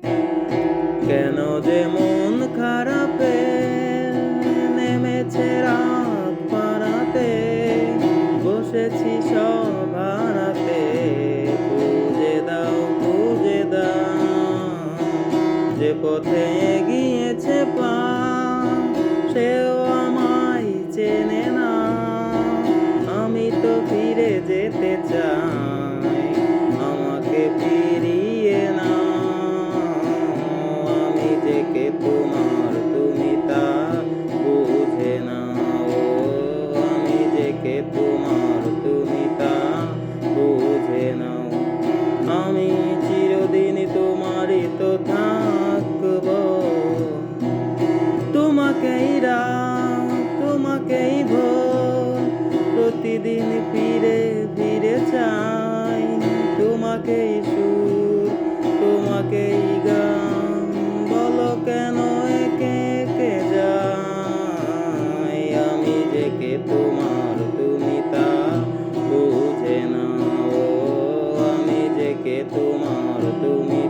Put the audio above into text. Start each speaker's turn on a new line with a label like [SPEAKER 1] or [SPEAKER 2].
[SPEAKER 1] কেন যে মন খারাপে নেমেছে রাত পারাতে, বসেছি সব হারাতে, খুঁজে দাও যে পথে এগিয়েছে পা, সেও আমায় চেনে না। আমি তো ফিরে যেতে চাই, আমাকে ফিরিয়ে না। আমি যে কে তোমার, তুমি তা বুঝে নাও। আমি যে কে তোমার, তুমি তা বুঝে নাও। আমি চিরদিন তোমারই তো থাকব, তোমাকেই রাত, তোমাকেই ভোর, প্রতিদিন ফিরে ফিরে চাই। তোমাকেই সুর, তোমাকেই গান, বলো কেন একে একে যাই। আমি যে কে তোমার, তুমি তা বুঝে নাও। আমি যে কে তোমার, তুমি